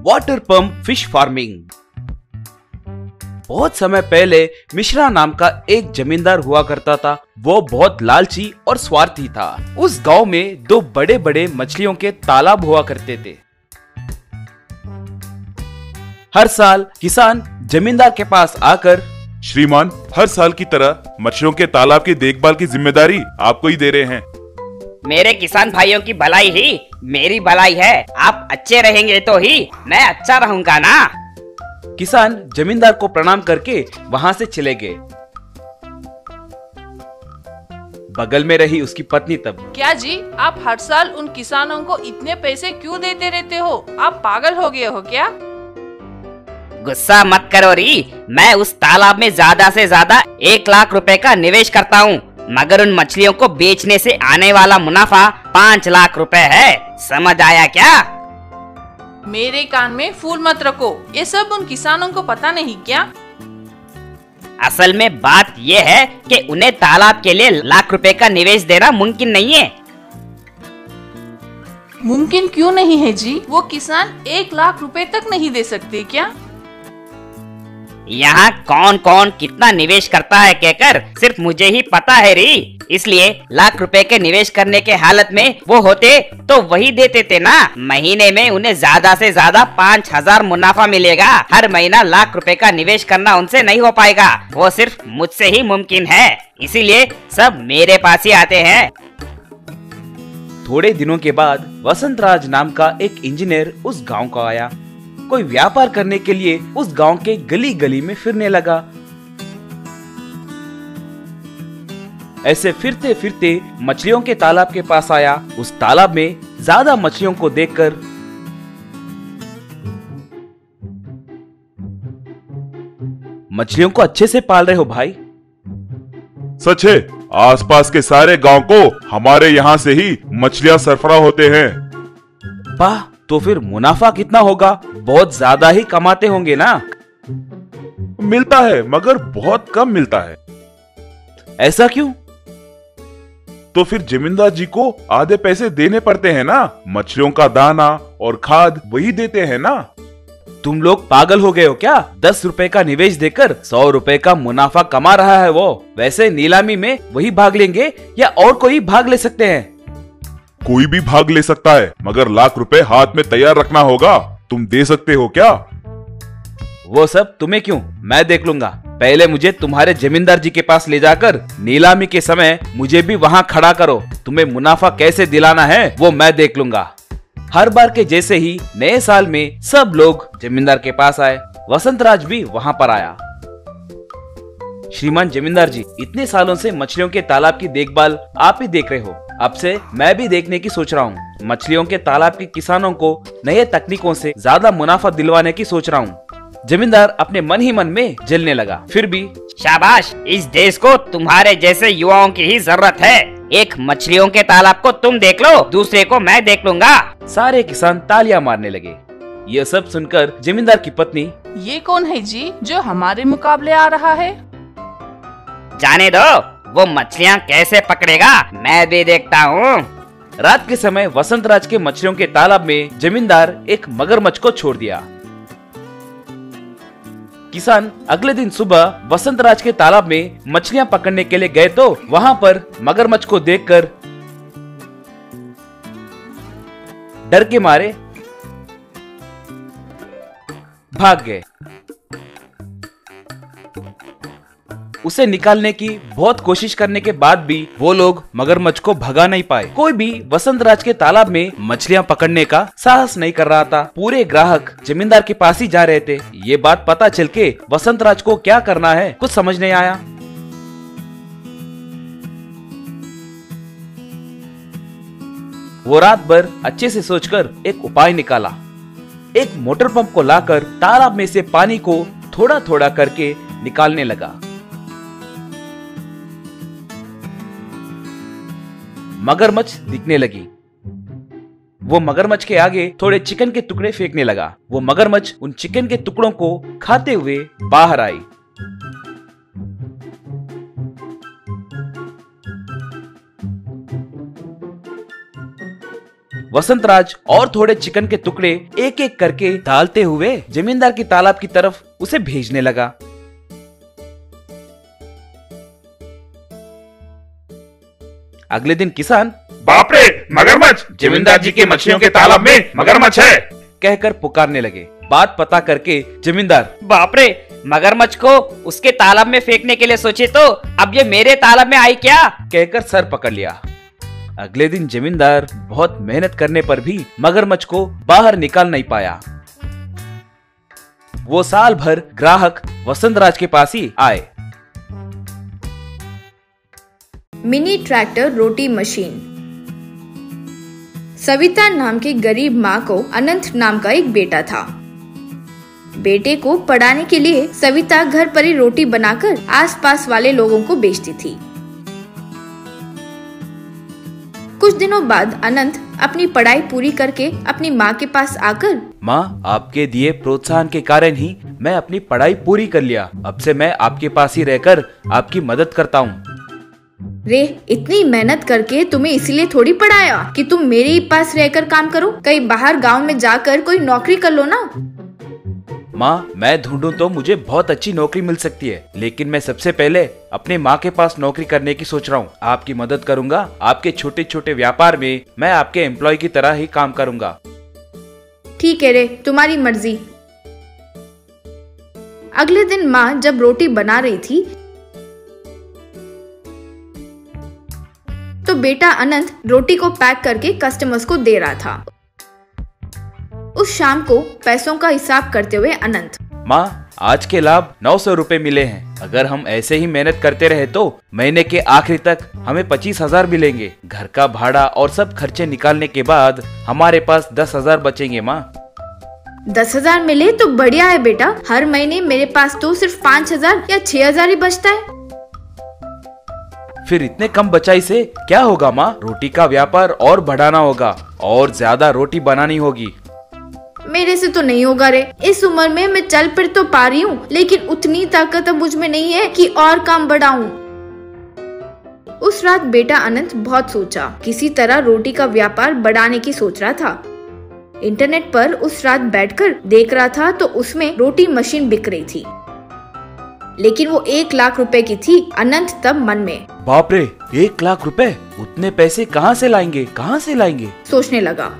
Water pump fish farming. बहुत समय पहले मिश्रा नाम का एक जमींदार हुआ करता था। वो बहुत लालची और स्वार्थी था। उस गांव में दो बड़े बड़े मछलियों के तालाब हुआ करते थे। हर साल किसान जमींदार के पास आकर, श्रीमान, हर साल की तरह मछलियों के तालाब की देखभाल की जिम्मेदारी आपको ही दे रहे हैं। मेरे किसान भाइयों की भलाई ही मेरी भलाई है। आप अच्छे रहेंगे तो ही मैं अच्छा रहूंगा ना। किसान जमींदार को प्रणाम करके वहां से चले गए। बगल में रही उसकी पत्नी तब, क्या जी, आप हर साल उन किसानों को इतने पैसे क्यों देते रहते हो? आप पागल हो गए हो क्या? गुस्सा मत करो री। मैं उस तालाब में ज्यादा से ज्यादा 1 लाख रुपए का निवेश करता हूँ, मगर उन मछलियों को बेचने से आने वाला मुनाफा 5 लाख रुपए है। समझ आया क्या? मेरे कान में फूल मत रखो। ये सब उन किसानों को पता नहीं क्या? असल में बात ये है कि उन्हें तालाब के लिए लाख रुपए का निवेश देना मुमकिन नहीं है। मुमकिन क्यों नहीं है जी? वो किसान 1 लाख रुपए तक नहीं दे सकते क्या? यहाँ कौन कौन कितना निवेश करता है कहकर सिर्फ मुझे ही पता है री। इसलिए लाख रुपए के निवेश करने के हालत में वो होते तो वही देते थे ना। महीने में उन्हें ज्यादा से ज्यादा 5,000 मुनाफा मिलेगा। हर महीना लाख रुपए का निवेश करना उनसे नहीं हो पाएगा। वो सिर्फ मुझसे ही मुमकिन है। इसीलिए सब मेरे पास ही आते हैं। थोड़े दिनों के बाद वसंतराज नाम का एक इंजीनियर उस गांव को आया। कोई व्यापार करने के लिए उस गांव के गली गली में फिरने लगा। ऐसे फिरते फिरते मछलियों के तालाब के पास आया। उस तालाब में ज्यादा मछलियों को देखकर मछलियों को अच्छे से पाल रहे हो भाई? सच है, आसपास के सारे गांव को हमारे यहाँ से ही मछलियाँ सरफराह होते हैं। वाह, तो फिर मुनाफा कितना होगा? बहुत ज्यादा ही कमाते होंगे ना? मिलता है, मगर बहुत कम मिलता है। ऐसा क्यों? तो फिर जमींदार जी को आधे पैसे देने पड़ते हैं ना। मछलियों का दाना और खाद वही देते हैं ना। तुम लोग पागल हो गए हो क्या? 10 रुपए का निवेश देकर 100 रुपए का मुनाफा कमा रहा है वो। वैसे नीलामी में वही भाग लेंगे या और कोई भाग ले सकते हैं? कोई भी भाग ले सकता है, मगर लाख रुपए हाथ में तैयार रखना होगा। तुम दे सकते हो क्या? वो सब तुम्हें क्यों, मैं देख लूंगा। पहले मुझे तुम्हारे जमींदार जी के पास ले जाकर नीलामी के समय मुझे भी वहां खड़ा करो। तुम्हें मुनाफा कैसे दिलाना है वो मैं देख लूंगा। हर बार के जैसे ही नए साल में सब लोग जमींदार के पास आए। वसंतराज भी वहां पर आया। श्रीमान जमींदार जी, इतने सालों से मछलियों के तालाब की देखभाल आप ही देख रहे हो। अब से मैं भी देखने की सोच रहा हूँ। मछलियों के तालाब के किसानों को नए तकनीकों से ज्यादा मुनाफा दिलवाने की सोच रहा हूँ। जमींदार अपने मन ही मन में जलने लगा। फिर भी शाबाश, इस देश को तुम्हारे जैसे युवाओं की ही जरूरत है। एक मछलियों के तालाब को तुम देख लो, दूसरे को मैं देख लूंगा। सारे किसान तालियां मारने लगे। यह सब सुनकर जमींदार की पत्नी, ये कौन है जी जो हमारे मुकाबले आ रहा है? जाने दो, वो मछलियाँ कैसे पकड़ेगा मैं भी देखता हूँ। रात के समय वसंतराज के मछलियों के तालाब में जमींदार एक मगरमच्छ को छोड़ दिया। किसान अगले दिन सुबह वसंतराज के तालाब में मछलियां पकड़ने के लिए गए तो वहां पर मगरमच्छ को देखकर डर के मारे भाग गए। उसे निकालने की बहुत कोशिश करने के बाद भी वो लोग मगरमच्छ को भगा नहीं पाए। कोई भी वसंतराज के तालाब में मछलियां पकड़ने का साहस नहीं कर रहा था। पूरे ग्राहक जमींदार के पास ही जा रहे थे। ये बात पता चल के वसंतराज को क्या करना है कुछ समझ नहीं आया। वो रात भर अच्छे से सोचकर एक उपाय निकाला। एक मोटर पंप को लाकर तालाब में से पानी को थोड़ा थोड़ा करके निकालने लगा। मगरमच्छ दिखने लगी। वो मगरमच्छ के आगे थोड़े चिकन के टुकड़े फेंकने लगा। वो मगरमच्छ उन चिकन के टुकड़ों को खाते हुए बाहर आई। वसंतराज और थोड़े चिकन के टुकड़े एक एक करके डालते हुए जमींदार की तालाब की तरफ उसे भेजने लगा। अगले दिन किसान बाप रे, मगरमच्छ! जमींदार जी के मछलियों के तालाब में मगरमच्छ है। कहकर पुकारने लगे। बात पता करके जमींदार बाप रे, मगरमच्छ को उसके तालाब में फेंकने के लिए सोचे तो अब ये मेरे तालाब में आई क्या? कहकर सर पकड़ लिया। अगले दिन जमींदार बहुत मेहनत करने पर भी मगरमच्छ को बाहर निकाल नहीं पाया। वो साल भर ग्राहक वसंतराज के पास ही आए। मिनी ट्रैक्टर रोटी मशीन। सविता नाम की गरीब माँ को अनंत नाम का एक बेटा था। बेटे को पढ़ाने के लिए सविता घर पर ही रोटी बनाकर आसपास वाले लोगों को बेचती थी। कुछ दिनों बाद अनंत अपनी पढ़ाई पूरी करके अपनी माँ के पास आकर, माँ, आपके दिए प्रोत्साहन के कारण ही मैं अपनी पढ़ाई पूरी कर लिया। अब से मैं आपके पास ही रहकर आपकी मदद करता हूँ। रे, इतनी मेहनत करके तुम्हें इसलिए थोड़ी पढ़ाया कि तुम मेरे ही पास रहकर काम करो। कहीं बाहर गांव में जाकर कोई नौकरी कर लो ना। माँ, मैं ढूंढूं तो मुझे बहुत अच्छी नौकरी मिल सकती है, लेकिन मैं सबसे पहले अपने माँ के पास नौकरी करने की सोच रहा हूँ। आपकी मदद करूँगा। आपके छोटे छोटे व्यापार में मैं आपके एम्प्लॉय की तरह ही काम करूँगा। ठीक है रे, तुम्हारी मर्जी। अगले दिन माँ जब रोटी बना रही थी तो बेटा अनंत रोटी को पैक करके कस्टमर्स को दे रहा था। उस शाम को पैसों का हिसाब करते हुए अनंत, माँ, आज के लाभ 900 रुपए मिले हैं। अगर हम ऐसे ही मेहनत करते रहे तो महीने के आखिरी तक हमें 25,000 मिलेंगे। घर का भाड़ा और सब खर्चे निकालने के बाद हमारे पास 10,000 बचेंगे। माँ, 10,000 मिले तो बढ़िया है बेटा। हर महीने मेरे पास तो सिर्फ 5,000 या 6,000 ही बचता है। फिर इतने कम बचाई से क्या होगा माँ? रोटी का व्यापार और बढ़ाना होगा और ज्यादा रोटी बनानी होगी। मेरे से तो नहीं होगा रे। इस उम्र में मैं चल फिर तो पा रही हूँ, लेकिन उतनी ताकत अब मुझ में नहीं है कि और काम बढ़ाऊं। उस रात बेटा अनंत बहुत सोचा। किसी तरह रोटी का व्यापार बढ़ाने की सोच रहा था। इंटरनेट पर उस रात बैठकर देख रहा था तो उसमें रोटी मशीन बिक रही थी, लेकिन वो 1 लाख रुपए की थी। अनंत तब मन में, बाप रे, 1 लाख रुपए! उतने पैसे कहाँ से लाएंगे, कहाँ से लाएंगे? सोचने लगा।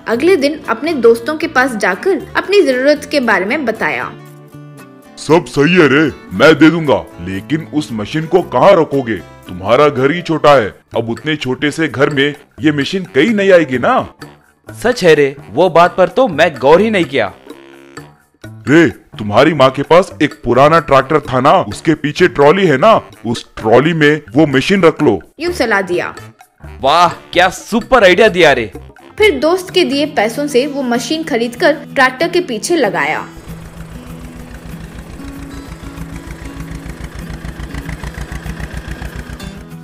अगले दिन अपने दोस्तों के पास जाकर अपनी जरूरत के बारे में बताया। सब सही है रे, मैं दे दूंगा, लेकिन उस मशीन को कहाँ रखोगे? तुम्हारा घर ही छोटा है। अब उतने छोटे से घर में ये मशीन कहीं नहीं आएगी ना। सच है रे, वो बात पर तो मैं गौर ही नहीं किया। रे, तुम्हारी माँ के पास एक पुराना ट्रैक्टर था ना, उसके पीछे ट्रॉली है ना, उस ट्रॉली में वो मशीन रख लो। यूं सलाह दिया। वाह, क्या सुपर आइडिया दिया रे। फिर दोस्त के दिए पैसों से वो मशीन खरीदकर ट्रैक्टर के पीछे लगाया।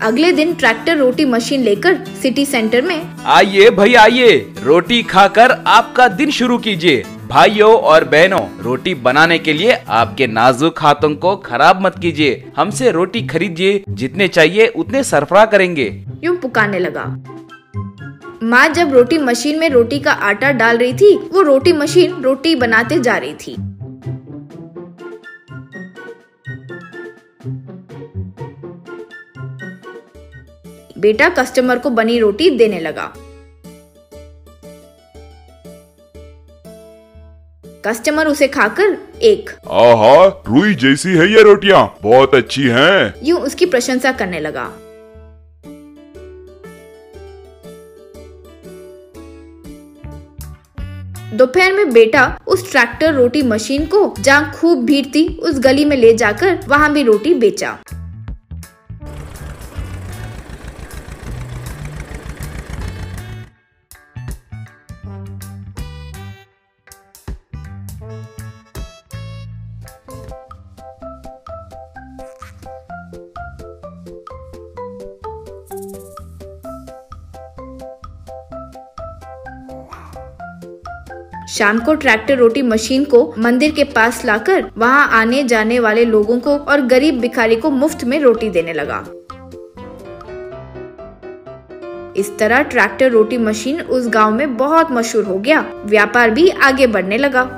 अगले दिन ट्रैक्टर रोटी मशीन लेकर सिटी सेंटर में, आइए भाई आइए, रोटी खाकर आपका दिन शुरू कीजिए। भाइयों और बहनों, रोटी बनाने के लिए आपके नाजुक हाथों को खराब मत कीजिए। हमसे रोटी खरीदिए, जितने चाहिए उतने सरफरा करेंगे। यूं पुकारने लगा। माँ जब रोटी मशीन में रोटी का आटा डाल रही थी, वो रोटी मशीन रोटी बनाते जा रही थी। बेटा कस्टमर को बनी रोटी देने लगा। कस्टमर उसे खाकर एक, आहा, रुई जैसी है ये रोटियां, बहुत अच्छी हैं। यूं उसकी प्रशंसा करने लगा। दोपहर में बेटा उस ट्रैक्टर रोटी मशीन को जहाँ खूब भीड़ थी उस गली में ले जाकर वहाँ भी रोटी बेचा। शाम को ट्रैक्टर रोटी मशीन को मंदिर के पास लाकर वहां आने जाने वाले लोगों को और गरीब भिखारी को मुफ्त में रोटी देने लगा। इस तरह ट्रैक्टर रोटी मशीन उस गांव में बहुत मशहूर हो गया। व्यापार भी आगे बढ़ने लगा।